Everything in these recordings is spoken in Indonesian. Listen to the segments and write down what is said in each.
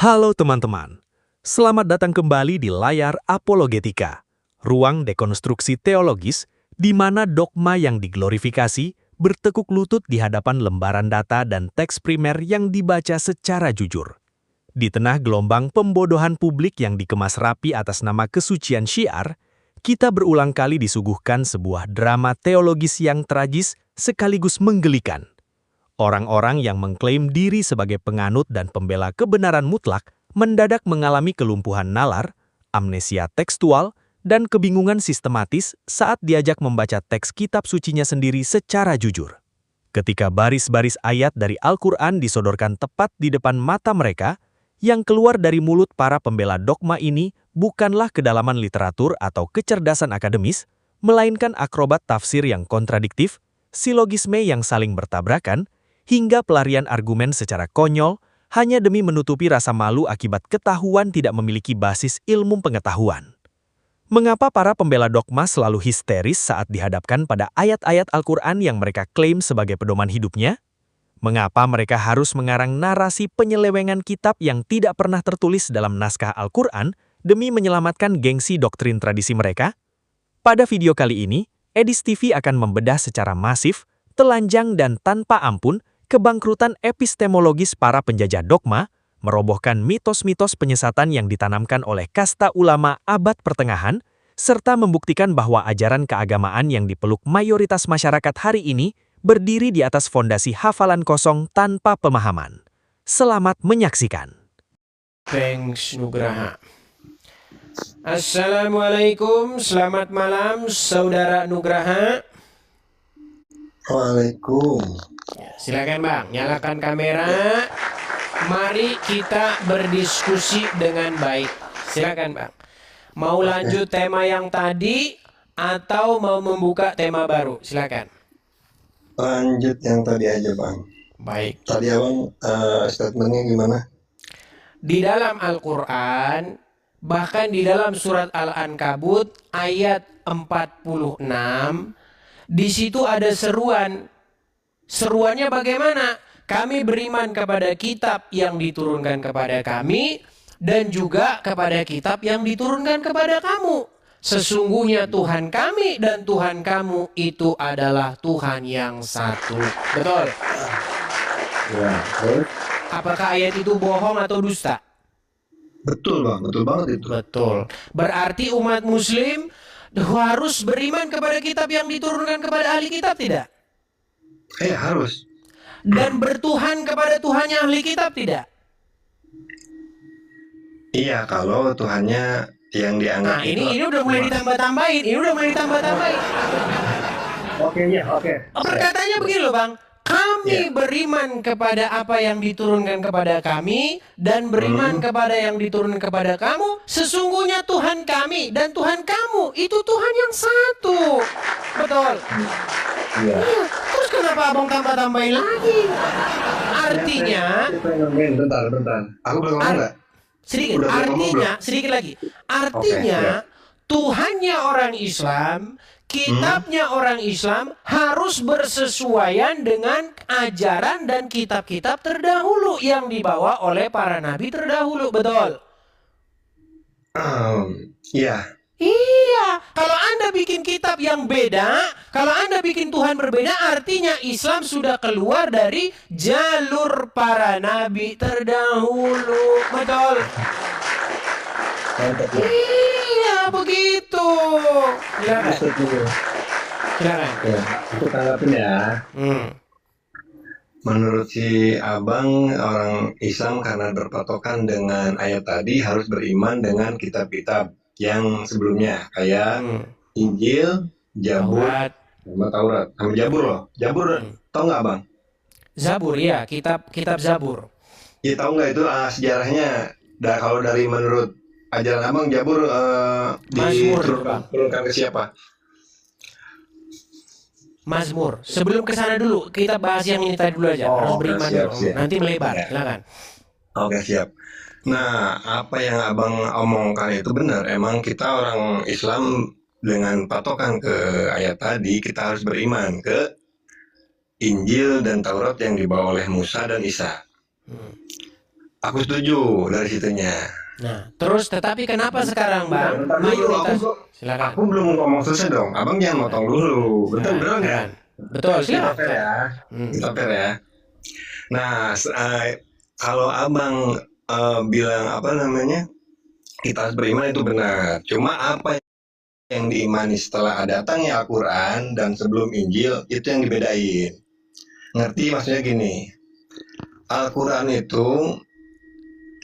Halo teman-teman, selamat datang kembali di layar Apologetika, ruang dekonstruksi teologis di mana dogma yang diglorifikasi bertekuk lutut di hadapan lembaran data dan teks primer yang dibaca secara jujur. Di tengah gelombang pembodohan publik yang dikemas rapi atas nama kesucian syiar, kita berulang kali disuguhkan sebuah drama teologis yang tragis sekaligus menggelikan. Orang-orang yang mengklaim diri sebagai penganut dan pembela kebenaran mutlak mendadak mengalami kelumpuhan nalar, amnesia tekstual, dan kebingungan sistematis saat diajak membaca teks kitab sucinya sendiri secara jujur. Ketika baris-baris ayat dari Al-Quran disodorkan tepat di depan mata mereka, yang keluar dari mulut para pembela dogma ini bukanlah kedalaman literatur atau kecerdasan akademis, melainkan akrobat tafsir yang kontradiktif, silogisme yang saling bertabrakan, hingga pelarian argumen secara konyol hanya demi menutupi rasa malu akibat ketahuan tidak memiliki basis ilmu pengetahuan. Mengapa para pembela dogma selalu histeris saat dihadapkan pada ayat-ayat Al-Quran yang mereka klaim sebagai pedoman hidupnya? Mengapa mereka harus mengarang narasi penyelewengan kitab yang tidak pernah tertulis dalam naskah Al-Quran demi menyelamatkan gengsi doktrin tradisi mereka? Pada video kali ini, Edis TV akan membedah secara masif, telanjang dan tanpa ampun kebangkrutan epistemologis para penjajah dogma, merobohkan mitos-mitos penyesatan yang ditanamkan oleh kasta ulama abad pertengahan, serta membuktikan bahwa ajaran keagamaan yang dipeluk mayoritas masyarakat hari ini berdiri di atas fondasi hafalan kosong tanpa pemahaman. Selamat menyaksikan. Pengs Nugraha. Assalamualaikum, selamat malam saudara Nugraha. Waalaikum. Silakan Bang, nyalakan kamera. Mari kita berdiskusi dengan baik. Silakan Bang. Mau lanjut tema yang tadi atau mau membuka tema baru? Silakan. Lanjut yang tadi aja Bang. Baik. Tadi Abang statementnya gimana? Di dalam Al-Quran, bahkan di dalam surat Al-Ankabut ayat 46, di situ ada seruan. Seruannya bagaimana? Kami beriman kepada kitab yang diturunkan kepada kami dan juga kepada kitab yang diturunkan kepada kamu. Sesungguhnya Tuhan kami dan Tuhan kamu itu adalah Tuhan yang satu. Betul? Ya, terus? Apakah ayat itu bohong atau dusta? Betul Bang, betul banget itu. Betul. Berarti umat muslim harus beriman kepada kitab yang diturunkan kepada ahli kitab, tidak? Harus. Dan bertuhan kepada Tuhannya ahli kitab, tidak? Iya, kalau Tuhannya yang dianggap. Nah, ini udah mulai ditambah-tambahin. Oke. Perkataannya begini loh Bang. Kami beriman kepada apa yang diturunkan kepada kami dan beriman kepada yang diturunkan kepada kamu. Sesungguhnya Tuhan kami dan Tuhan kamu itu Tuhan yang satu. Betul. Iya. Terus kenapa Abang tambah-tambahin lagi? Artinya, Bentar. Aku belum ngomong nggak? sedikit lagi. Artinya, Tuhannya orang Islam, kitabnya orang Islam harus bersesuaian dengan ajaran dan kitab-kitab terdahulu yang dibawa oleh para nabi terdahulu. Betul? Iya. Iya, kalau Anda bikin kitab yang beda, kalau Anda bikin Tuhan berbeda, artinya Islam sudah keluar dari jalur para nabi terdahulu. Betul? Iya, begitu. Silakan. Ya, aku tanggapin ya. Menurut si Abang, orang Islam karena berpatokan dengan ayat tadi harus beriman dengan kitab-kitab yang sebelumnya, kayak Injil, Zabur, sama Taurat, sama Jabur loh. Jabur, tau nggak Bang? Zabur, ya, kitab Zabur. Ya tahu nggak itu sejarahnya? Kalau dari menurut ajaran Abang, Jabur diturunkan ke siapa? Mazmur. Sebelum ke sana dulu, kita bahas yang ini tadi dulu aja. Harus beriman dulu. Siap. Nanti melebar. Silakan. Oke, siap. Nah, apa yang Abang omongkan itu benar. Emang kita orang Islam dengan patokan ke ayat tadi, kita harus beriman ke Injil dan Taurat yang dibawa oleh Musa dan Isa. Aku setuju dari situnya. Nah, terus tetapi kenapa sekarang Bang Bentar dulu, mayoritas? aku Silakan. belum ngomong selesai dong. Abang jangan motong dulu. Betul betul nggak? Silakan. Betul, Kita fair silakan. ya. Hmm. Kita fair ya. Nah, kalau abang bilang apa namanya, kita harus beriman itu benar. Cuma apa yang diimani setelah datangnya Al-Quran dan sebelum Injil itu yang dibedain. Ngerti maksudnya gini, Al-Quran itu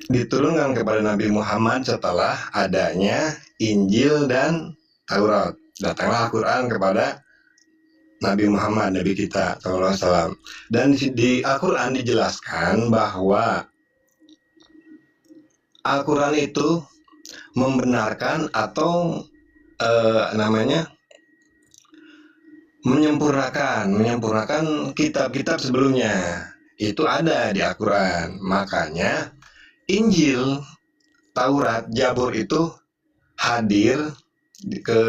diturunkan kepada Nabi Muhammad setelah adanya Injil dan Taurat. Datanglah Al-Quran kepada Nabi Muhammad, Nabi kita, Sallallahu Alaihi Wasallam. Dan di Al-Quran dijelaskan bahwa Al-Quran itu membenarkan atau namanya menyempurnakan kitab-kitab sebelumnya. Itu ada di Al-Quran. Makanya Injil, Taurat, Zabur itu hadir ke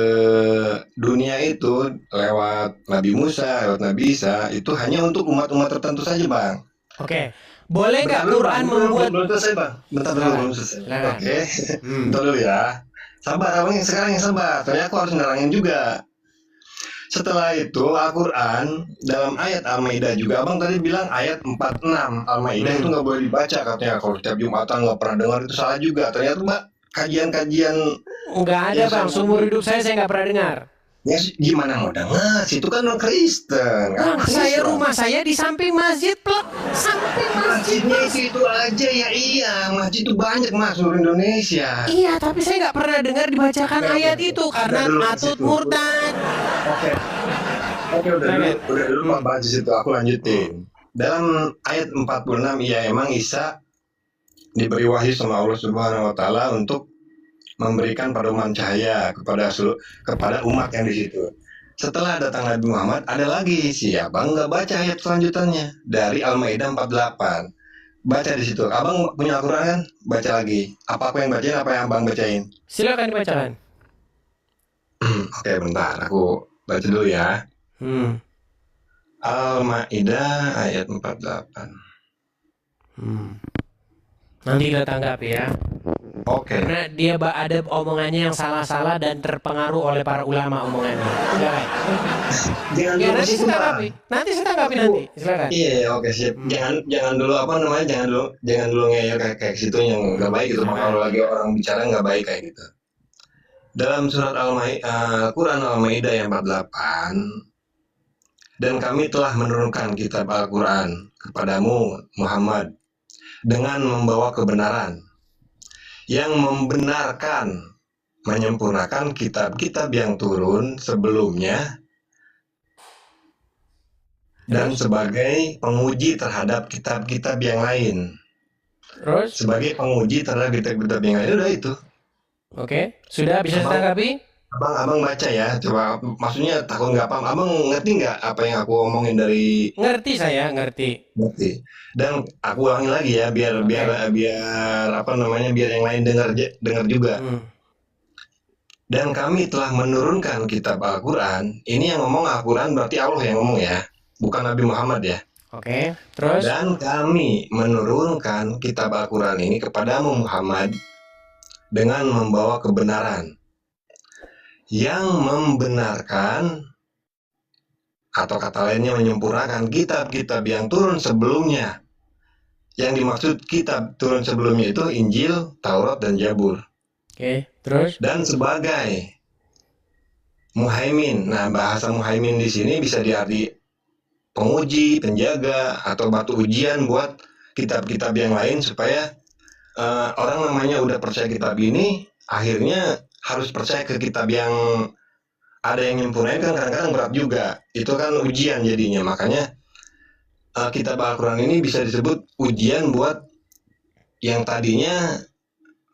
dunia itu lewat Nabi Musa, lewat Nabi Isa, itu hanya untuk umat-umat tertentu saja, Bang. Oke. Boleh nggak Bentar dulu, Quran Bang. membuat Belum selesai, Bang. Bentar dulu, Silakan. belum selesai. Silakan. Oke. Hmm. Bentar dulu ya. Sabar, Abang yang sekarang yang sabar. Soalnya aku harus nerangin juga. Setelah itu Al-Quran dalam ayat Al-Maidah juga, Abang tadi bilang ayat 46 Al-Maidah itu nggak boleh dibaca katanya. Kalau setiap Jumatan nggak pernah dengar, itu salah juga. Ternyata Mbak, kajian-kajian Nggak ada Ya, Bang, seumur hidup saya nggak pernah dengar. ya gimana mau dengar, situ kan non Kristen. Bang, saya rumah saya di samping masjid, plek. Samping masjid. Masjidnya itu aja ya, iya masjid itu banyak Mas seluruh Indonesia. Iya, tapi saya nggak pernah dengar dibacakan Oke, ayat oke. itu karena Udah dulu ke atut situ. murtad. Oke. Oke, udah dulu Pak bahas di situ, aku lanjutin. Dalam ayat 46 ya emang Isa diberi wahyu sama Allah Subhanahu wa taala untuk memberikan pedoman cahaya kepada umat yang di situ. Setelah datang Nabi Muhammad, ada lagi si Abang nggak baca ayat selanjutannya dari Al-Maidah 48. Baca di situ. Abang punya Al-Quran kan? Baca lagi. Apa aku yang bacain, apa yang Abang bacain? Silakan dibacakan. Oke, bentar. Aku baca dulu ya. Al-Maidah ayat 48. Nanti kita tanggapi ya. Oke. Karena dia ada omongannya yang salah-salah dan terpengaruh oleh para ulama omongannya. Silakan. Jangan Ya, dulu ke nanti situ, saya Bang. tanggapi. Nanti saya tanggapi nanti. Silakan. Iya, oke siap. Jangan dulu apa namanya? Jangan dulu ngeyel kayak situ yang nggak baik gitu. Kalau lagi orang bicara nggak baik kayak gitu. Dalam surat Al-Quran Al-Maidah yang 48, dan kami telah menurunkan kitab Al-Quran kepadamu Muhammad dengan membawa kebenaran yang membenarkan, menyempurnakan kitab-kitab yang turun sebelumnya dan sebagai penguji terhadap kitab-kitab yang lain. Terus? Sebagai penguji terhadap kitab-kitab yang lain, udah itu. Oke, sudah bisa ditanggapi? Abang baca ya, coba. Maksudnya takut nggak paham. Abang ngerti nggak apa yang aku omongin dari? Ngerti saya, ngerti. Ngerti. Dan aku ulangi lagi ya, biar apa namanya, biar yang lain dengar juga. Dan kami telah menurunkan kitab Al-Quran. Ini yang ngomong Al-Quran berarti Allah yang ngomong ya, bukan Nabi Muhammad ya. Oke, terus? Dan kami menurunkan kitab Al-Quran ini kepadamu Muhammad dengan membawa kebenaran yang membenarkan, atau kata lainnya menyempurnakan kitab-kitab yang turun sebelumnya. Yang dimaksud kitab turun sebelumnya itu Injil, Taurat, dan Zabur. Oke, terus? Dan sebagai muhaimin. Nah, bahasa muhaimin di sini bisa diarti penguji, penjaga, atau batu ujian buat kitab-kitab yang lain supaya orang namanya udah percaya kitab ini, akhirnya harus percaya ke kitab yang ada yang nyempurnain kan kadang-kadang berat juga. Itu kan ujian jadinya. Makanya kitab Al-Quran ini bisa disebut ujian buat yang tadinya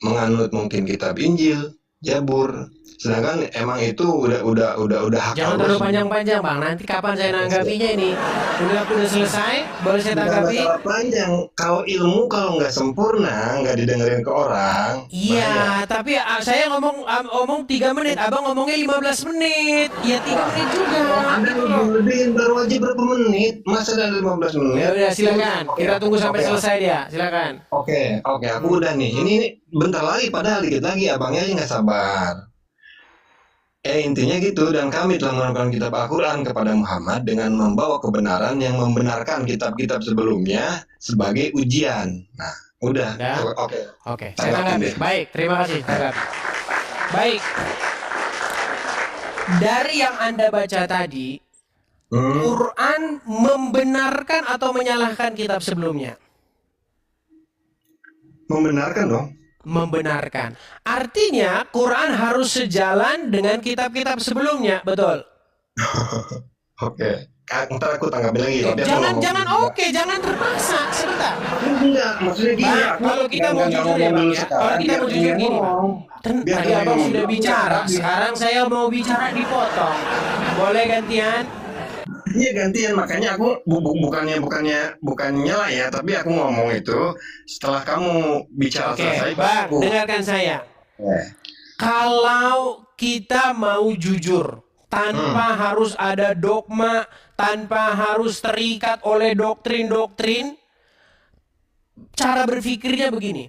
menganut mungkin kitab Injil, Zabur, Sedangkan emang itu udah hak Jangan Allah terlalu semua. panjang-panjang Bang. Nanti kapan saya nanggapinya ini? Udah selesai, baru saya Bukan tanggapi. masalah panjang. Kalau ilmu kalau nggak sempurna, nggak didengerin ke orang, bahaya. Iya, tapi saya ngomong 3 menit, Abang ngomongnya 15 menit. Ya 3 menit juga. Anda Gitu loh. lebihin baru aja berapa menit? Masa ada 15 Ya menit? udah silakan. Kita tunggu sampai Oke, selesai dia. Silakan. oke, aku udah nih. Ini bentar lagi, padahal dikit lagi. Abangnya aja nggak sabar. Intinya gitu, dan kami telah menurunkan kitab Al-Quran kepada Muhammad dengan membawa kebenaran yang membenarkan kitab-kitab sebelumnya sebagai ujian. Nah, udah. Udah. Oke. Oke, saya Tanggapin tanggapi. deh. Baik, terima kasih. Tanggapi. Baik. Dari yang Anda baca tadi, Quran membenarkan atau menyalahkan kitab sebelumnya? Membenarkan dong. Membenarkan. Artinya Quran harus sejalan dengan kitab-kitab sebelumnya, betul? Oke. Ntar aku tanggapin lagi. Tapi aku Jangan ngomong jangan juga. oke, jangan terpaksa. Sebentar. Enggak, maksudnya gini. Bang, Aku kalau kita mau nggak jujur ya ngomong Bang dulu ya. sekarang, Kalau kita biar mau kamu jujur yang gini Bang. ngomong. Kan Biar tadi kamu yang Abang ngomong. sudah bicara, Biar- sekarang saya mau bicara dipotong. Boleh gantian? Iya gantian, makanya aku bukannya lah ya, tapi aku ngomong itu setelah kamu bicara Oke, selesai. Bang, baru aku. dengarkan saya. Eh, Kalau kita mau jujur, tanpa harus ada dogma, tanpa harus terikat oleh doktrin-doktrin, cara berpikirnya begini.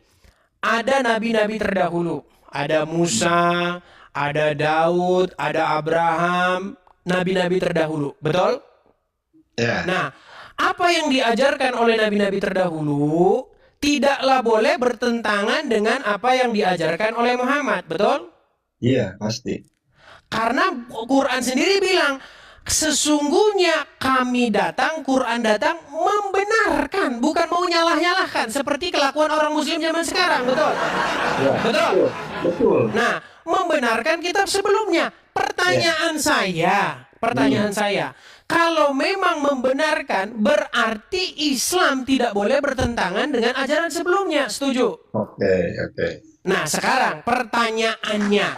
Ada nabi-nabi terdahulu. Ada Musa, ada Daud, ada Abraham, nabi-nabi terdahulu. Betul? Ya, Nah, apa yang diajarkan oleh nabi-nabi terdahulu tidaklah boleh bertentangan dengan apa yang diajarkan oleh Muhammad. Betul? iya pasti. Karena Quran sendiri bilang, sesungguhnya kami datang, Quran datang membenarkan, bukan mau nyalah-nyalahkan seperti kelakuan orang muslim zaman sekarang, betul? Ya, Betul. betul. Nah, membenarkan kitab sebelumnya. Pertanyaan saya, kalau memang membenarkan berarti Islam tidak boleh bertentangan dengan ajaran sebelumnya, setuju? Oke. Nah, sekarang pertanyaannya,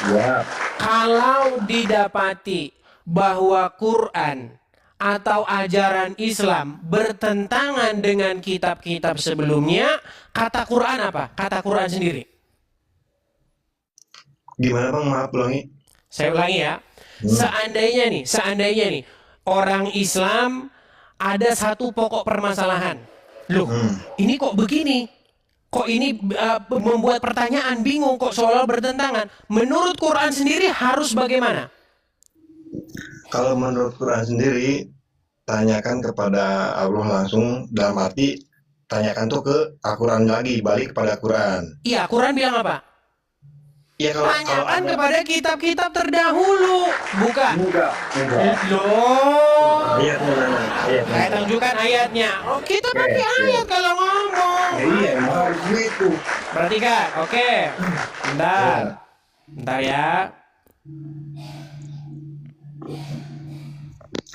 Ya, kalau didapati bahwa Quran atau ajaran Islam bertentangan dengan kitab-kitab sebelumnya, kata Quran apa? Kata Quran sendiri. gimana Bang? Maaf ulangi. Saya ulangi ya. Seandainya nih, orang Islam ada satu pokok permasalahan. Loh, ini kok begini? Kok ini membuat pertanyaan, bingung, kok seolah bertentangan. Menurut Quran sendiri harus bagaimana? Kalau menurut Quran sendiri, tanyakan kepada Allah langsung, dalam arti tanyakan tuh ke Al-Quran lagi, balik kepada Quran. Iya, Quran bilang apa? Ya kalau Tanyakan kepada kitab-kitab terdahulu, bukan? enggak. Loh, Ayat mana? Ayat saya mana? tunjukkan ayatnya. Oh, kita pakai ayat kalau ngomong. Ya, iya, emang harus gitu. Perhatikan, oke. Bentar ya.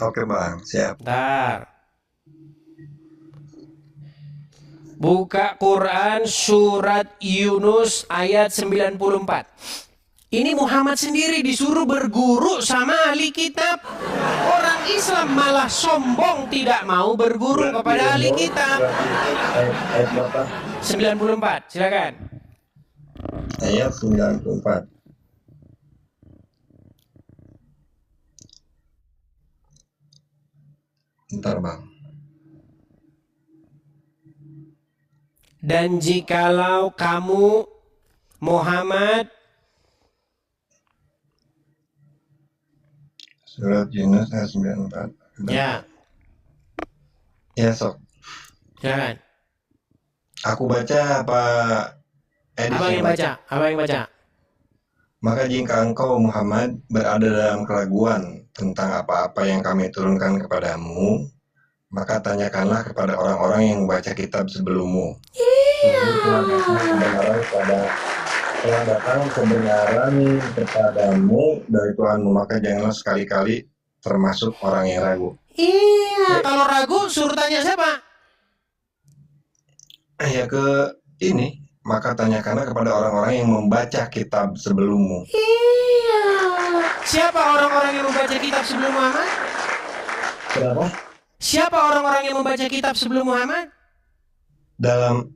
Oke Bang, siap. Bentar. Buka Quran surat Yunus ayat 94. Ini Muhammad sendiri disuruh berguru sama ahli kitab. Orang Islam malah sombong tidak mau berguru kepada ahli kitab. Ayat berapa? 94, silakan. Ayat 94. Bentar Bang. Dan jikalau kamu Muhammad, Surat Yunus ayat 94. ya, Ya sok. silakan. Aku baca apa Abang yang baca, abang yang baca. Maka jika engkau Muhammad berada dalam keraguan tentang apa-apa yang kami turunkan kepadamu, maka tanyakanlah kepada orang-orang yang membaca kitab sebelummu. Telah datang kebenaran kepadamu dari Tuhanmu, maka janganlah sekali-kali termasuk orang yang ragu. Iya, kalau ragu suruh tanya siapa? Ya ke ini, maka tanyakanlah kepada orang-orang yang membaca kitab sebelummu. Iya. Siapa orang-orang yang membaca kitab sebelum Muhammad? Kenapa? Siapa orang-orang yang membaca kitab sebelum Muhammad? Dalam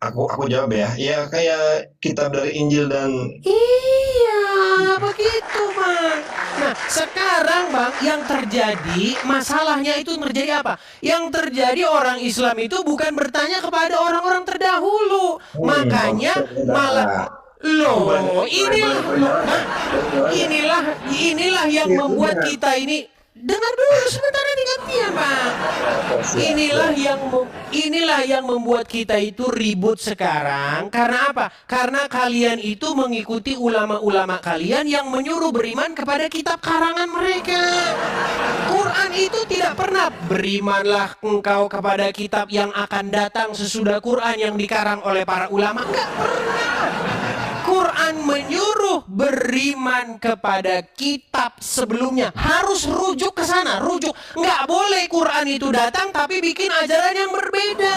aku jawab ya. Ya kayak kitab dari Injil dan Iya, begitu Bang. Nah, sekarang Bang, yang terjadi, masalahnya itu terjadi apa? Yang terjadi orang Islam itu bukan bertanya kepada orang-orang terdahulu. Makanya malah loh, inilah yang membuat kita ini. Dengar dulu sebentar nanti gantian, Bang. Inilah yang membuat kita itu ribut sekarang. Karena apa? Karena kalian itu mengikuti ulama-ulama kalian yang menyuruh beriman kepada kitab karangan mereka. Quran itu tidak pernah berimanlah engkau kepada kitab yang akan datang sesudah Quran yang dikarang oleh para ulama. Enggak pernah. Quran menyuruh beriman kepada kitab sebelumnya. Harus rujuk ke sana, rujuk. Nggak boleh Quran itu datang tapi bikin ajaran yang berbeda.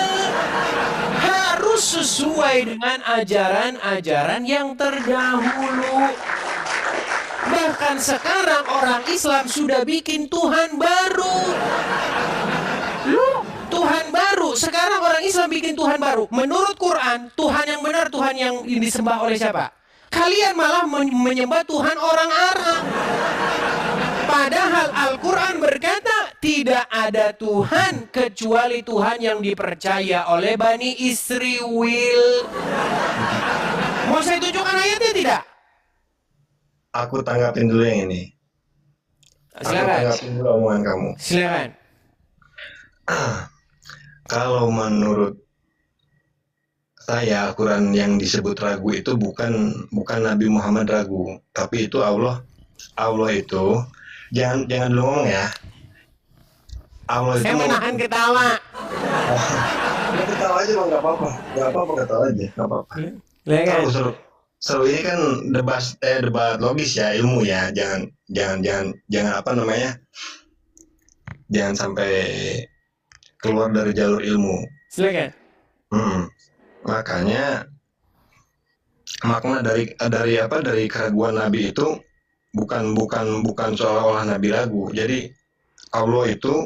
Harus sesuai dengan ajaran-ajaran yang terdahulu. Bahkan sekarang orang Islam sudah bikin Tuhan baru. Tuhan baru. Sekarang orang Islam bikin Tuhan baru. Menurut Quran, Tuhan yang benar, Tuhan yang disembah oleh siapa? Kalian malah menyembah Tuhan orang Arab. Padahal Al-Quran berkata, tidak ada Tuhan kecuali Tuhan yang dipercaya oleh Bani Israel. Mau saya tunjukkan ayatnya tidak? aku tanggapin dulu yang ini. Aku tanggapin dulu omongan kamu. Silakan. Kalau menurut saya Al-Quran yang disebut ragu itu bukan Nabi Muhammad ragu, tapi itu Allah itu jangan dulu ngomong ya. Allah itu saya menahan ketawa. Ketawa aja bang, nggak apa-apa ketawa aja, nggak apa-apa. Seru ini kan debat logis ya, ilmu ya, jangan apa namanya, jangan sampai keluar dari jalur ilmu. Silakan. Makanya makna dari keraguan Nabi itu bukan seolah-olah Nabi ragu. Jadi Allah itu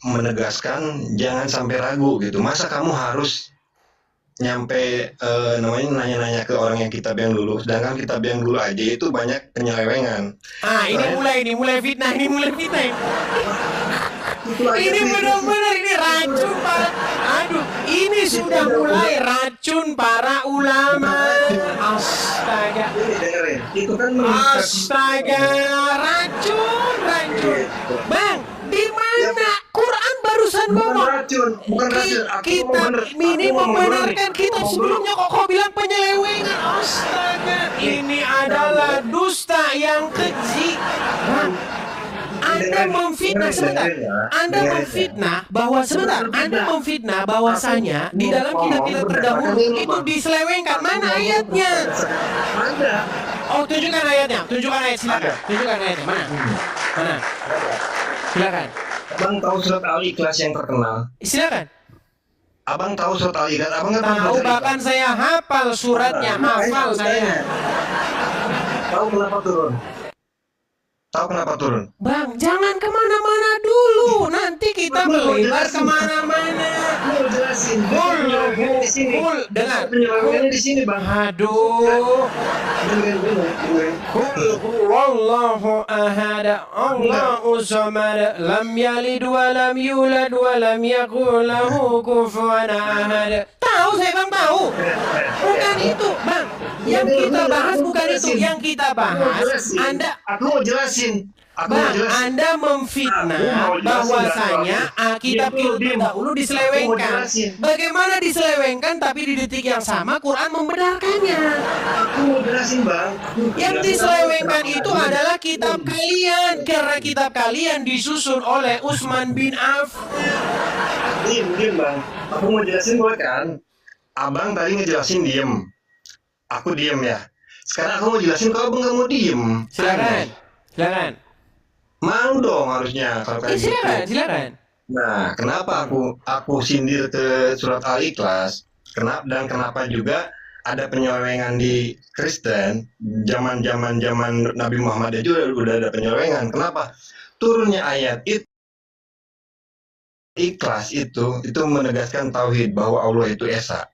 menegaskan jangan sampai ragu gitu. Masa kamu harus nyampe nanya-nanya ke orang yang kitab yang dulu, sedangkan kitab yang dulu aja itu banyak penyelewengan. Ini mulai fitnah. Ini benar-benar ini racun para. Aduh, ini sudah mulai racun para ulama. Astaga. Itu kan Astaga, racun. Bang, di mana Quran barusan ngomong? Bukan racun. Kita ini membenarkan kitab sebelumnya kok kau bilang penyelewengan. Astaga, ini adalah dusta yang keji. Bang, Anda memfitnah sebentar. Anda memfitnah bahwasanya di dalam kitab-kitab terdahulu itu diselewengkan. Mana ayatnya? Ada. Oh, tunjukkan ayatnya. Silakan. Tunjukkan ayatnya. Mana? Silakan. Abang tahu surat Al-Ikhlas yang terkenal? Silakan. Abang tahu surat Al-Ikhlas? Abang nggak Tahu, bahkan saya hafal suratnya. Hafal saya. Tahu kenapa turun? Bang, jangan kemana-mana dulu. Nanti kita melebar kemana-mana. Mau jelasin. Dengar. Penyelewengannya di sini, Bang. Aduh. Wallahu ahad, Allahu samad, lam yalid wa lam yulad wa lam yakul lahu kufuwan ahad. Tahu saya Bang, tahu. Bukan itu, Bang. Yang kita bahas bukan itu. Yang kita bahas, Aku mau jelasin. Anda memfitnah bahwasanya kitab terdahulu diselewengkan. Bagaimana diselewengkan tapi di detik yang sama Quran membenarkannya? Aku mau jelasin, Bang. Yang diselewengkan itu adalah kitab kalian, karena kitab kalian disusun oleh Utsman bin Affan. Diem, Bang. Aku mau jelasin boleh kan? Abang tadi ngejelasin diem. Aku diem ya. Sekarang aku mau jelasin kalau abang nggak mau diem. Silakan. Mau dong harusnya kalau kayak gitu. Silakan. Nah, kenapa aku sindir ke surat Al-Ikhlas? Kenapa juga ada penyelewengan di Kristen zaman Nabi Muhammad aja udah ada penyelewengan. Kenapa? Turunnya ayat itu Ikhlas itu menegaskan tauhid bahwa Allah itu esa.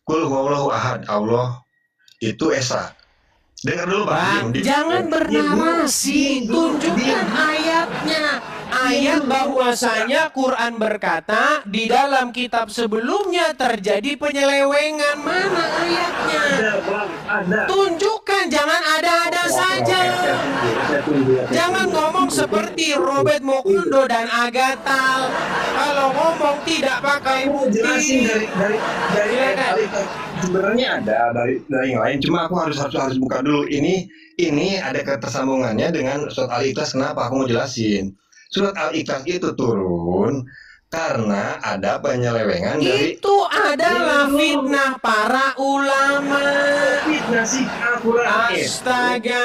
Qul huwallahu ahad, Allah itu esa. Dengar dulu Pak. Bang, jangan bernarasi, tunjukkan ayatnya. Ayat bahwasanya Quran berkata di dalam kitab sebelumnya terjadi penyelewengan. Mana ayatnya? Ada. Tunjukkan, jangan ada-ada saja. Jangan ngomong seperti Robert Mokundo dan Agatal. Kalau ngomong tidak pakai Jelasin bukti. dari Silakan. sebenarnya ada dari yang lain, cuma aku harus buka dulu. Ini ada ketersambungannya dengan surat Al-Ikhlas. Kenapa aku mau jelasin? Surat Al-Ikhlas itu turun karena ada penyelewengan dari Itu adalah fitnah para ulama. fitnah sih Al-Quran. Astaga.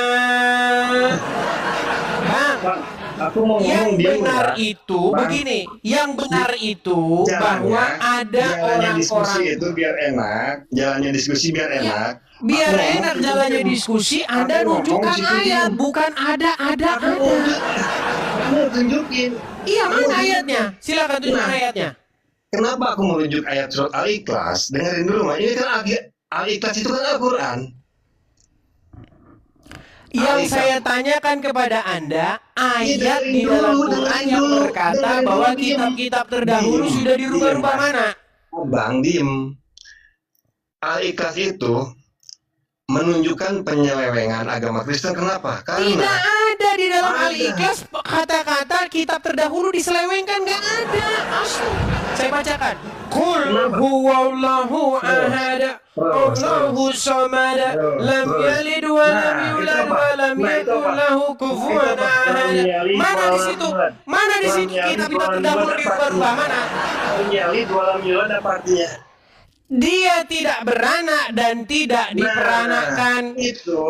Bang, Aku mau yang ngomong dia benar udah. itu Bang, begini, yang benar itu bahwa ada jalannya diskusi orang-orang itu biar enak, jalannya diskusi biar enak. biar Aku ngomong enak itu jalannya diam. diskusi, Anda Aku ngomong nunjukkan situ ayat, diam. bukan ada. Aku mau tunjukin. Iya, mana ayatnya? Silakan tunjukkan Nah. ayatnya. Kenapa aku merujuk ayat surat Al-Ikhlas? Dengerin dulu, Mak. Ini kan Al-Ikhlas itu kan Al-Quran. Yang Al-Ikhlas. saya tanyakan kepada Anda, ayat dengerin di dalam dulu, Quran dengerin yang dulu, berkata dengerin bahwa dulu, diem. kitab-kitab terdahulu Diem, sudah dirubah-rubah diem, mana? Bang, diem. Al-Ikhlas itu menunjukkan penyelewengan agama Kristen. Kenapa? Tidak Karena ada di dalam Ada. Al-Ikhlas kata-kata kitab terdahulu diselewengkan, nggak ada. Asli. Saya bacakan. Qul huwallahu ahad, Allahu samad, lam yalid wa lam yulad wa lam yakul lahu kufuwan ahad. Mana di situ? Mana di situ kitab-kitab terdahulu dirubah-rubah mana? Menyalid walam yulad apa artinya? Dia tidak beranak dan tidak diperanakan. Itu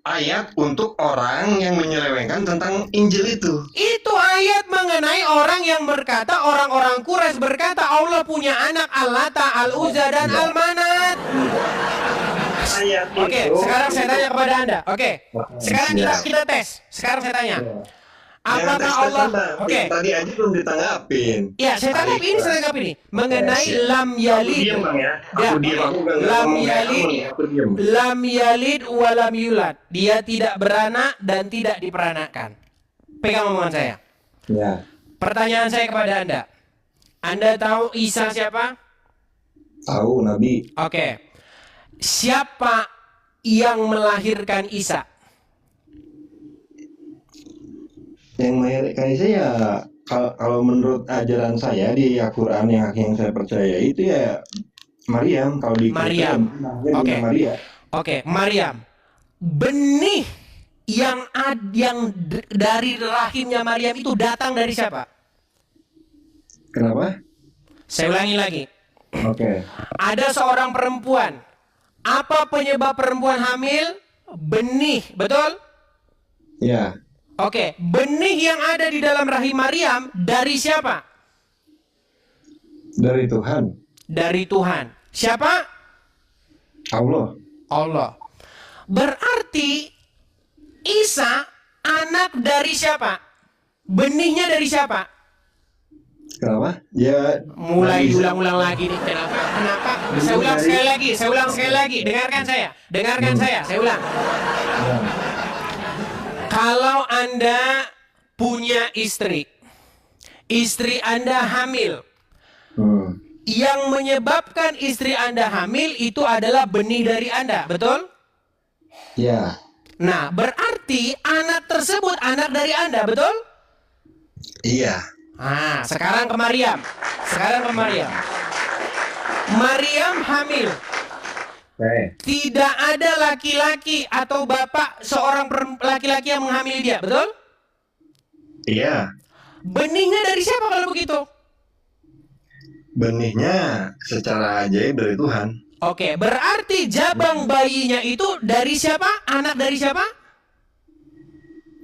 ayat untuk orang yang menyelewengkan tentang Injil itu. Itu ayat mengenai orang yang berkata, orang-orang Quraisy berkata Allah punya anak Al-Lata, Al-Uzza dan Al-Manat. Ayat Oke, itu. sekarang saya tanya kepada Anda. Oke, sekarang Siap. kita tes. Sekarang saya tanya. Jangan Apakah tes-tesan, Allah? Bang. Oke. Tadi aja belum ditanggapin. Ya, saya tangkap ini, saya tangkap ini. Mengenai Siap. lam Aku yalid. diem, Bang, ya. Ya, Aku diem, aku nggak lam ngomong kayak yalid. kamu nih, aku diem. Lam yalid wa lam yulad. Dia tidak beranak dan tidak diperanakan. Pegang omongan saya. Ya. Pertanyaan saya kepada Anda. Anda tahu Isa siapa? Tahu Nabi. Oke. Siapa yang melahirkan Isa? Yang melahirkan saya ya kalau menurut ajaran saya di Al-Quran yang saya percaya itu ya Maryam. Kalau di Maryam. Kristen, Oke. Maria. Oke, Maryam. Benih yang dari rahimnya Maryam itu datang dari siapa? Kenapa? Saya ulangi lagi. Oke. Ada seorang perempuan. Apa penyebab perempuan hamil? Benih, betul? Ya. Oke, benih yang ada di dalam rahim Maryam dari siapa? Dari Tuhan. Dari Tuhan. Siapa? Allah. Allah. Berarti Isa anak dari siapa? Benihnya dari siapa? Kenapa? Ya. Mulai Nabi- diulang-ulang lagi nih. Kenapa? Kenapa? Saya ulang sekali lagi. Saya ulang sekali lagi. Dengarkan saya. Dengarkan saya. Saya ulang. Ya. Kalau Anda punya istri Anda hamil. Yang menyebabkan istri Anda hamil itu adalah benih dari Anda, betul? Ya. Nah, berarti anak tersebut anak dari Anda, betul? Iya. Ah, sekarang ke Maryam. Maryam hamil. Oke. Tidak ada laki-laki atau bapak seorang laki-laki yang menghamili dia, betul? Iya. Benihnya dari siapa kalau begitu? Benihnya secara ajaib dari Tuhan. Oke, berarti jabang bayinya itu dari siapa? Anak dari siapa?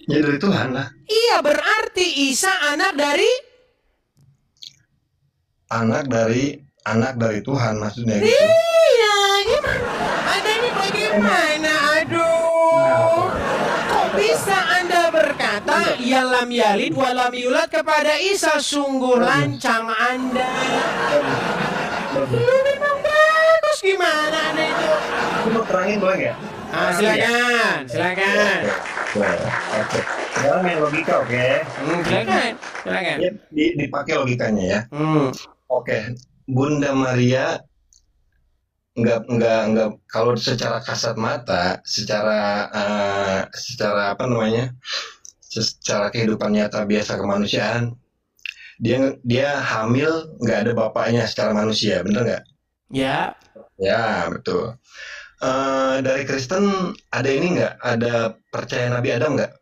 Ya dari Tuhan lah. Iya, berarti Isa anak dari anak dari Tuhan maksudnya gitu. Iya, gimana? Anda ini bagaimana? Aduh. Kok bisa Anda berkata ya lam yalid wa lam yulad kepada Isa? Sungguh lancang Anda. Lu memang bagus, gimana Anda itu? Aku mau terangin boleh nggak? Silakan. Oke. Sekarang main logika, oke? Silakan. Ya, dipakai logikanya ya. Oke, Bunda Maria nggak kalau secara kasat mata, secara apa namanya, secara kehidupan nyata biasa kemanusiaan, dia hamil nggak ada bapaknya secara manusia, bener nggak? Ya. Ya, betul. Dari Kristen ada ini nggak? Ada percaya Nabi Adam nggak?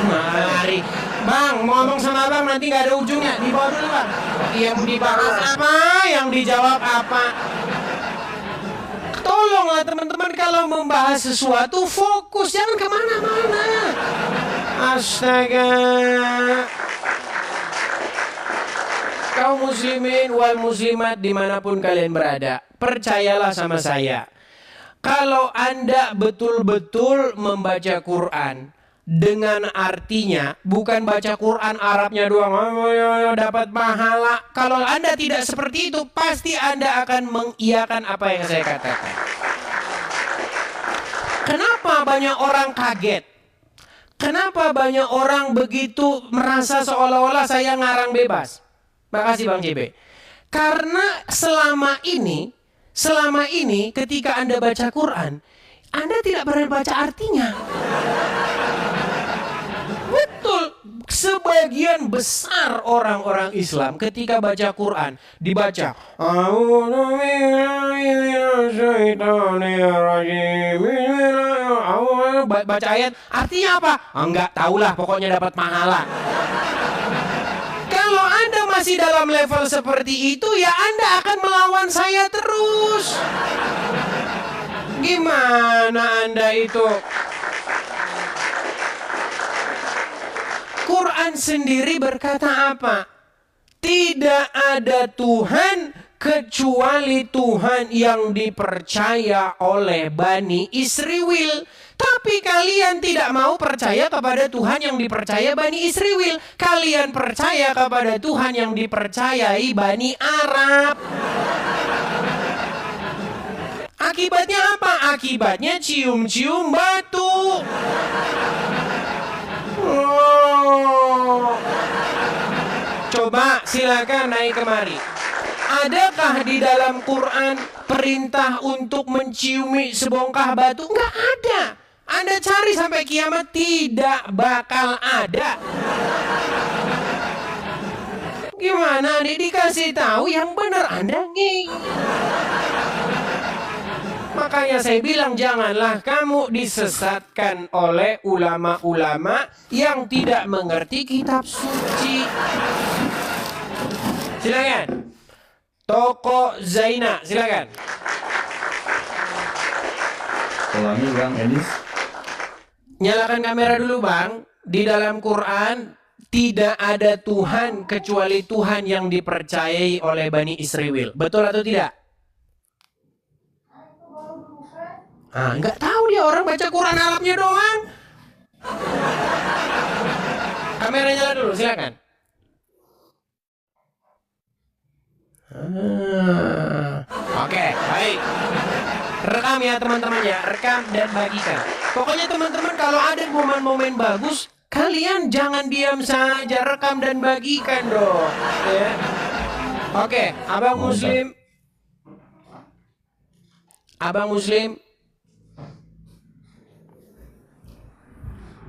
Mari Bang, mau ngomong sama Bang nanti nggak ada ujungnya. Dibawa dulu Bang. Yang dibahas apa, yang dijawab apa. Tolonglah teman-teman kalau membahas sesuatu fokus, jangan kemana-mana. Astaga. Kaum muslimin wal muslimat dimanapun kalian berada, percayalah sama saya. Kalau Anda betul-betul membaca Quran dengan artinya, bukan baca Quran Arabnya doang, dapat pahala. Kalau Anda tidak seperti itu, pasti Anda akan mengiyakan apa yang saya katakan. Kenapa banyak orang kaget? Kenapa banyak orang begitu merasa seolah-olah saya ngarang bebas? Makasih Bang JB. Karena selama ini ketika Anda baca Quran, Anda tidak pernah baca artinya. Betul. Sebagian besar orang-orang Islam ketika baca Quran dibaca baca ayat, artinya apa? Enggak tahulah, pokoknya dapat pahala. Kalau Anda masih dalam level seperti itu, ya Anda akan melawan saya terus. Gimana Anda itu? Quran sendiri berkata apa? Tidak ada Tuhan kecuali Tuhan yang dipercaya oleh Bani Israil. Tapi kalian tidak mau percaya kepada Tuhan yang dipercaya Bani Israil. Kalian percaya kepada Tuhan yang dipercayai Bani Arab. Akibatnya apa? Akibatnya cium-cium batu. Coba silakan naik kemari. Adakah di dalam Quran perintah untuk menciumi sebongkah batu? Enggak ada. Anda cari sampai kiamat tidak bakal ada. Gimana nih dikasih tahu yang benar Anda nging. Makanya saya bilang janganlah kamu disesatkan oleh ulama-ulama yang tidak mengerti kitab suci. Silakan. Toko Zaina, silakan. Ulangi Bang Enis. Nyalakan kamera dulu Bang. Di dalam Quran tidak ada Tuhan kecuali Tuhan yang dipercayai oleh Bani Israil. Betul atau tidak? Nggak tahu dia, orang baca Quran Arabnya doang. Kamera nyala dulu, silakan. Oke, baik. Rekam ya teman-teman ya, rekam dan bagikan. Pokoknya teman-teman kalau ada momen-momen bagus, kalian jangan diam saja, rekam dan bagikan dong. Ya. Oke, Abang Muslim. Abang Muslim.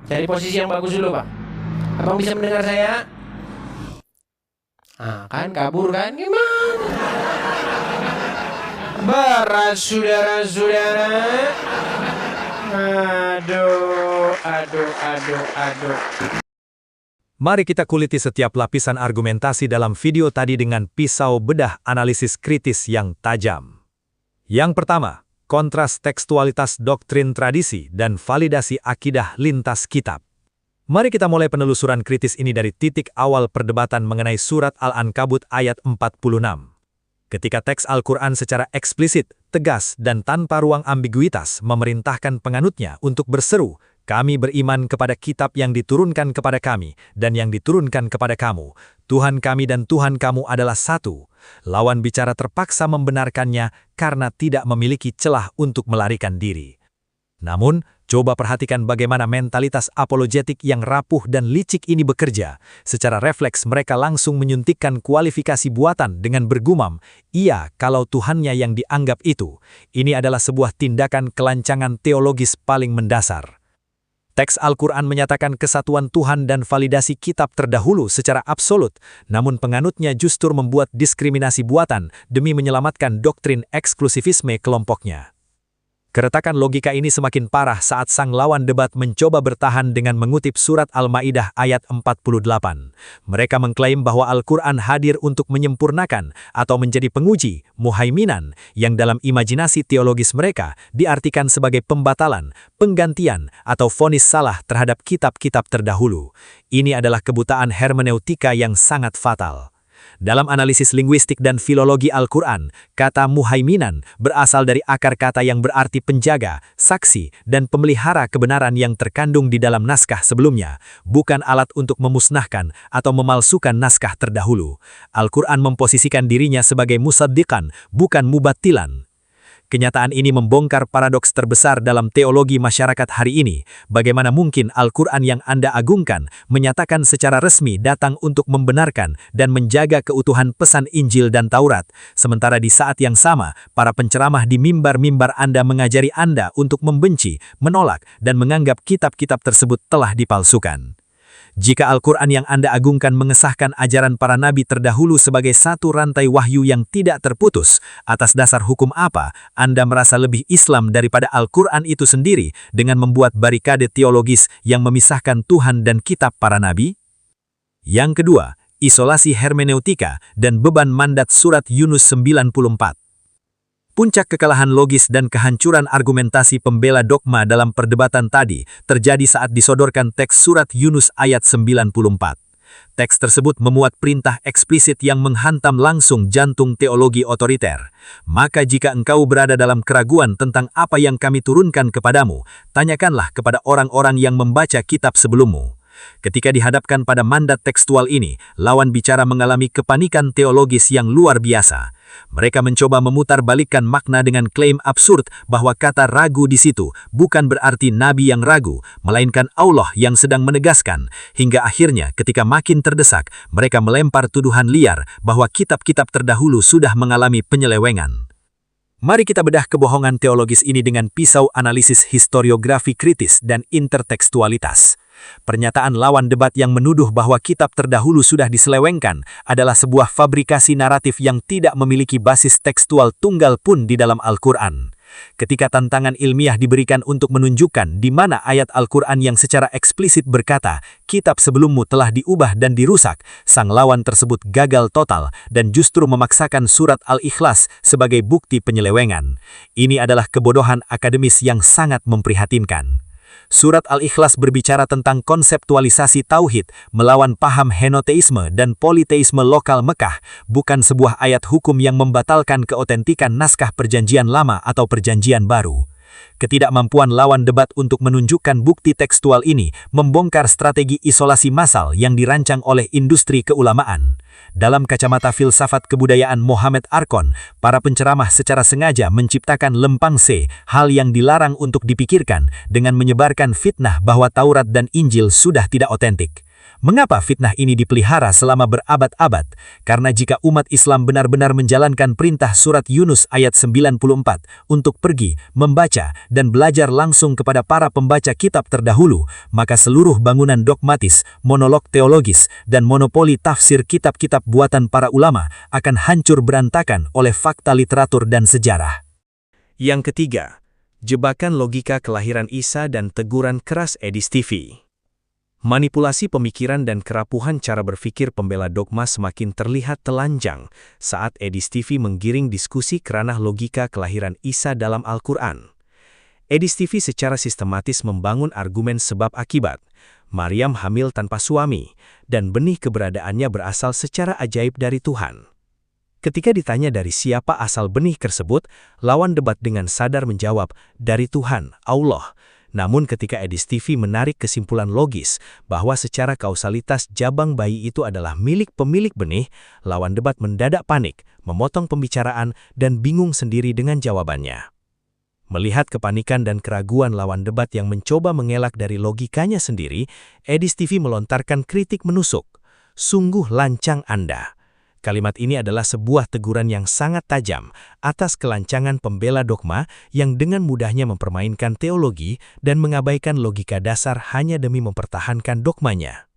Cari posisi yang bagus dulu, Pak. Abang bisa mendengar saya? Kan kabur kan? Gimana? Beras saudara-saudara. Aduh. Mari kita kuliti setiap lapisan argumentasi dalam video tadi dengan pisau bedah analisis kritis yang tajam. Yang pertama, kontras tekstualitas doktrin tradisi dan validasi akidah lintas kitab. Mari kita mulai penelusuran kritis ini dari titik awal perdebatan mengenai surat Al-Ankabut ayat 46. Ketika teks Al-Quran secara eksplisit, tegas, dan tanpa ruang ambiguitas memerintahkan penganutnya untuk berseru, "Kami beriman kepada kitab yang diturunkan kepada kami dan yang diturunkan kepada kamu. Tuhan kami dan Tuhan kamu adalah satu." Lawan bicara terpaksa membenarkannya karena tidak memiliki celah untuk melarikan diri. Namun, coba perhatikan bagaimana mentalitas apologetik yang rapuh dan licik ini bekerja. Secara refleks mereka langsung menyuntikkan kualifikasi buatan dengan bergumam, "Iya, kalau Tuhannya yang dianggap itu." Ini adalah sebuah tindakan kelancangan teologis paling mendasar. Teks Al-Quran menyatakan kesatuan Tuhan dan validasi kitab terdahulu secara absolut, namun penganutnya justru membuat diskriminasi buatan demi menyelamatkan doktrin eksklusivisme kelompoknya. Keretakan logika ini semakin parah saat sang lawan debat mencoba bertahan dengan mengutip surat Al-Maidah ayat 48. Mereka mengklaim bahwa Al-Quran hadir untuk menyempurnakan atau menjadi penguji, muhaiminan, yang dalam imajinasi teologis mereka diartikan sebagai pembatalan, penggantian, atau vonis salah terhadap kitab-kitab terdahulu. Ini adalah kebutaan hermeneutika yang sangat fatal. Dalam analisis linguistik dan filologi Al-Quran, kata muhaiminan berasal dari akar kata yang berarti penjaga, saksi, dan pemelihara kebenaran yang terkandung di dalam naskah sebelumnya, bukan alat untuk memusnahkan atau memalsukan naskah terdahulu. Al-Quran memposisikan dirinya sebagai musaddiqan, bukan mubattilan. Kenyataan ini membongkar paradoks terbesar dalam teologi masyarakat hari ini. Bagaimana mungkin Al-Quran yang Anda agungkan menyatakan secara resmi datang untuk membenarkan dan menjaga keutuhan pesan Injil dan Taurat, sementara di saat yang sama, para penceramah di mimbar-mimbar Anda mengajari Anda untuk membenci, menolak, dan menganggap kitab-kitab tersebut telah dipalsukan. Jika Al-Quran yang Anda agungkan mengesahkan ajaran para nabi terdahulu sebagai satu rantai wahyu yang tidak terputus, atas dasar hukum apa Anda merasa lebih Islam daripada Al-Quran itu sendiri dengan membuat barikade teologis yang memisahkan Tuhan dan kitab para nabi? Yang kedua, isolasi hermeneutika dan beban mandat surat Yunus 94. Puncak kekalahan logis dan kehancuran argumentasi pembela dogma dalam perdebatan tadi terjadi saat disodorkan teks surat Yunus ayat 94. Teks tersebut memuat perintah eksplisit yang menghantam langsung jantung teologi otoriter. Maka jika engkau berada dalam keraguan tentang apa yang kami turunkan kepadamu, tanyakanlah kepada orang-orang yang membaca kitab sebelummu. Ketika dihadapkan pada mandat tekstual ini, lawan bicara mengalami kepanikan teologis yang luar biasa. Mereka mencoba memutarbalikkan makna dengan klaim absurd bahwa kata ragu di situ bukan berarti nabi yang ragu, melainkan Allah yang sedang menegaskan. Hingga akhirnya ketika makin terdesak, mereka melempar tuduhan liar bahwa kitab-kitab terdahulu sudah mengalami penyelewengan. Mari kita bedah kebohongan teologis ini dengan pisau analisis historiografi kritis dan intertekstualitas. Pernyataan lawan debat yang menuduh bahwa kitab terdahulu sudah diselewengkan adalah sebuah fabrikasi naratif yang tidak memiliki basis tekstual tunggal pun di dalam Al-Quran. Ketika tantangan ilmiah diberikan untuk menunjukkan di mana ayat Al-Quran yang secara eksplisit berkata, kitab sebelummu telah diubah dan dirusak, sang lawan tersebut gagal total dan justru memaksakan surat Al-Ikhlas sebagai bukti penyelewengan. Ini adalah kebodohan akademis yang sangat memprihatinkan. Surat Al-Ikhlas berbicara tentang konseptualisasi tauhid melawan paham henoteisme dan politeisme lokal Mekah, bukan sebuah ayat hukum yang membatalkan keotentikan naskah Perjanjian Lama atau Perjanjian Baru. Ketidakmampuan lawan debat untuk menunjukkan bukti tekstual ini membongkar strategi isolasi massal yang dirancang oleh industri keulamaan. Dalam kacamata filsafat kebudayaan Mohamed Arkon, para penceramah secara sengaja menciptakan lempang C, hal yang dilarang untuk dipikirkan, dengan menyebarkan fitnah bahwa Taurat dan Injil sudah tidak otentik. Mengapa fitnah ini dipelihara selama berabad-abad? Karena jika umat Islam benar-benar menjalankan perintah surat Yunus ayat 94 untuk pergi, membaca, dan belajar langsung kepada para pembaca kitab terdahulu, maka seluruh bangunan dogmatis, monolog teologis, dan monopoli tafsir kitab-kitab buatan para ulama akan hancur berantakan oleh fakta literatur dan sejarah. Yang ketiga, jebakan logika kelahiran Isa dan teguran keras Edis TV. Manipulasi pemikiran dan kerapuhan cara berpikir pembela dogma semakin terlihat telanjang saat Edis TV menggiring diskusi kerana logika kelahiran Isa dalam Al-Quran. Edis TV secara sistematis membangun argumen sebab akibat. Maryam hamil tanpa suami, dan benih keberadaannya berasal secara ajaib dari Tuhan. Ketika ditanya dari siapa asal benih tersebut, lawan debat dengan sadar menjawab, dari Tuhan, Allah. Namun ketika Edis TV menarik kesimpulan logis bahwa secara kausalitas jabang bayi itu adalah milik pemilik benih, lawan debat mendadak panik, memotong pembicaraan, dan bingung sendiri dengan jawabannya. Melihat kepanikan dan keraguan lawan debat yang mencoba mengelak dari logikanya sendiri, Edis TV melontarkan kritik menusuk. Sungguh lancang Anda. Kalimat ini adalah sebuah teguran yang sangat tajam atas kelancangan pembela dogma yang dengan mudahnya mempermainkan teologi dan mengabaikan logika dasar hanya demi mempertahankan dogmanya.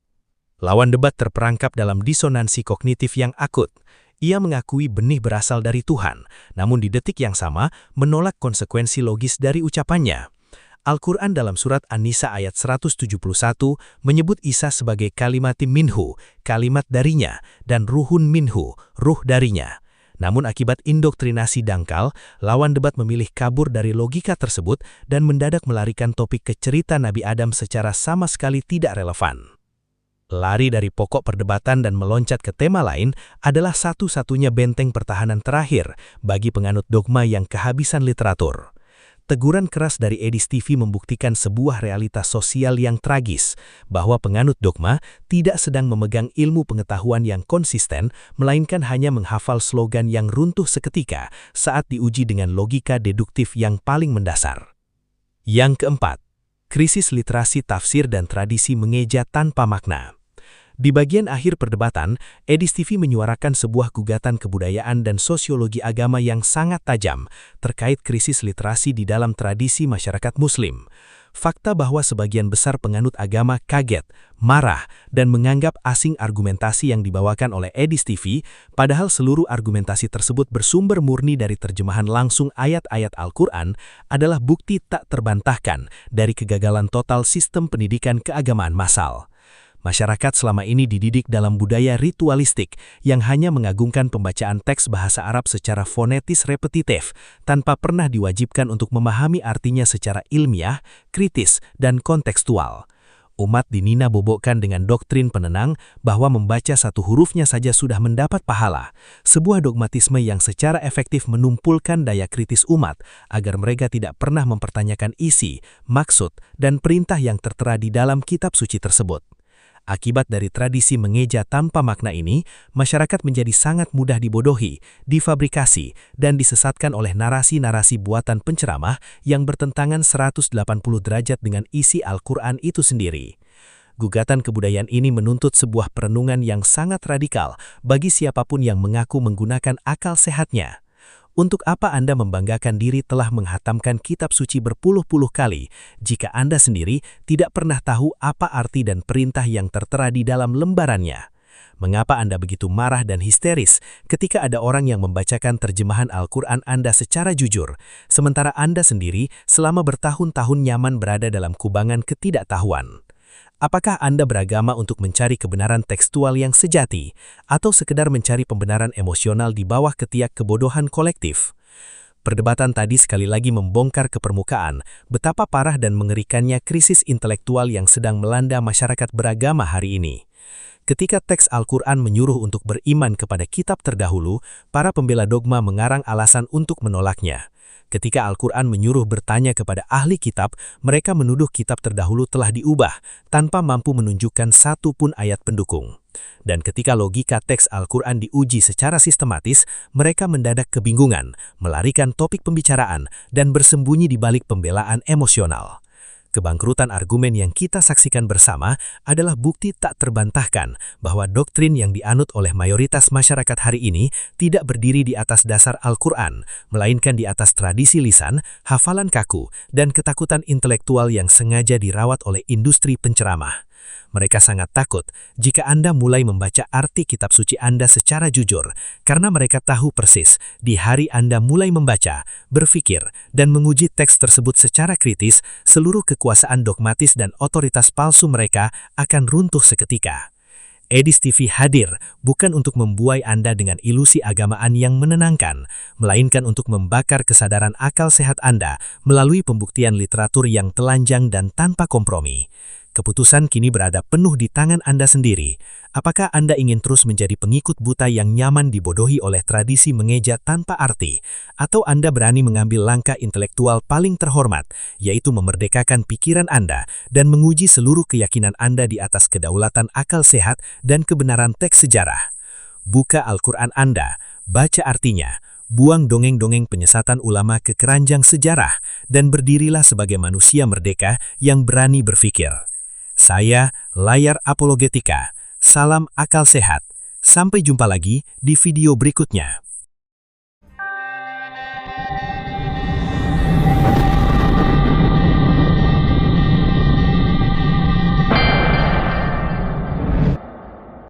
Lawan debat terperangkap dalam disonansi kognitif yang akut. Ia mengakui benih berasal dari Tuhan, namun di detik yang sama menolak konsekuensi logis dari ucapannya. Al-Quran dalam surat An-Nisa ayat 171 menyebut Isa sebagai kalimatim minhu, kalimat darinya, dan ruhun minhu, ruh darinya. Namun akibat indoktrinasi dangkal, lawan debat memilih kabur dari logika tersebut dan mendadak melarikan topik ke cerita Nabi Adam secara sama sekali tidak relevan. Lari dari pokok perdebatan dan meloncat ke tema lain adalah satu-satunya benteng pertahanan terakhir bagi penganut dogma yang kehabisan literatur. Teguran keras dari Edis TV membuktikan sebuah realitas sosial yang tragis, bahwa penganut dogma tidak sedang memegang ilmu pengetahuan yang konsisten, melainkan hanya menghafal slogan yang runtuh seketika saat diuji dengan logika deduktif yang paling mendasar. Yang keempat, krisis literasi tafsir dan tradisi mengeja tanpa makna. Di bagian akhir perdebatan, Edis TV menyuarakan sebuah gugatan kebudayaan dan sosiologi agama yang sangat tajam terkait krisis literasi di dalam tradisi masyarakat Muslim. Fakta bahwa sebagian besar penganut agama kaget, marah, dan menganggap asing argumentasi yang dibawakan oleh Edis TV, padahal seluruh argumentasi tersebut bersumber murni dari terjemahan langsung ayat-ayat Al-Quran, adalah bukti tak terbantahkan dari kegagalan total sistem pendidikan keagamaan massal. Masyarakat selama ini dididik dalam budaya ritualistik yang hanya mengagungkan pembacaan teks bahasa Arab secara fonetis repetitif, tanpa pernah diwajibkan untuk memahami artinya secara ilmiah, kritis, dan kontekstual. Umat dinina bobokkan dengan doktrin penenang bahwa membaca satu hurufnya saja sudah mendapat pahala, sebuah dogmatisme yang secara efektif menumpulkan daya kritis umat agar mereka tidak pernah mempertanyakan isi, maksud, dan perintah yang tertera di dalam kitab suci tersebut. Akibat dari tradisi mengeja tanpa makna ini, masyarakat menjadi sangat mudah dibodohi, difabrikasi, dan disesatkan oleh narasi-narasi buatan penceramah yang bertentangan 180 derajat dengan isi Al-Quran itu sendiri. Gugatan kebudayaan ini menuntut sebuah perenungan yang sangat radikal bagi siapapun yang mengaku menggunakan akal sehatnya. Untuk apa Anda membanggakan diri telah menghatamkan kitab suci berpuluh-puluh kali, jika Anda sendiri tidak pernah tahu apa arti dan perintah yang tertera di dalam lembarannya? Mengapa Anda begitu marah dan histeris ketika ada orang yang membacakan terjemahan Al-Quran Anda secara jujur, sementara Anda sendiri selama bertahun-tahun nyaman berada dalam kubangan ketidaktahuan? Apakah Anda beragama untuk mencari kebenaran tekstual yang sejati, atau sekedar mencari pembenaran emosional di bawah ketiak kebodohan kolektif? Perdebatan tadi sekali lagi membongkar ke permukaan betapa parah dan mengerikannya krisis intelektual yang sedang melanda masyarakat beragama hari ini. Ketika teks Al-Quran menyuruh untuk beriman kepada kitab terdahulu, para pembela dogma mengarang alasan untuk menolaknya. Ketika Al-Quran menyuruh bertanya kepada ahli kitab, mereka menuduh kitab terdahulu telah diubah, tanpa mampu menunjukkan satu pun ayat pendukung. Dan ketika logika teks Al-Quran diuji secara sistematis, mereka mendadak kebingungan, melarikan topik pembicaraan, dan bersembunyi di balik pembelaan emosional. Kebangkrutan argumen yang kita saksikan bersama adalah bukti tak terbantahkan bahwa doktrin yang dianut oleh mayoritas masyarakat hari ini tidak berdiri di atas dasar Al-Quran, melainkan di atas tradisi lisan, hafalan kaku, dan ketakutan intelektual yang sengaja dirawat oleh industri penceramah. Mereka sangat takut jika Anda mulai membaca arti kitab suci Anda secara jujur, karena mereka tahu persis di hari Anda mulai membaca, berpikir, dan menguji teks tersebut secara kritis, seluruh kekuasaan dogmatis dan otoritas palsu mereka akan runtuh seketika. Edis TV hadir bukan untuk membuai Anda dengan ilusi agamaan yang menenangkan, melainkan untuk membakar kesadaran akal sehat Anda melalui pembuktian literatur yang telanjang dan tanpa kompromi. Keputusan kini berada penuh di tangan Anda sendiri. Apakah Anda ingin terus menjadi pengikut buta yang nyaman dibodohi oleh tradisi mengeja tanpa arti? Atau Anda berani mengambil langkah intelektual paling terhormat, yaitu memerdekakan pikiran Anda dan menguji seluruh keyakinan Anda di atas kedaulatan akal sehat dan kebenaran teks sejarah? Buka Al-Quran Anda, baca artinya, buang dongeng-dongeng penyesatan ulama ke keranjang sejarah, dan berdirilah sebagai manusia merdeka yang berani berpikir. Saya, Layar Apologetika. Salam akal sehat. Sampai jumpa lagi di video berikutnya.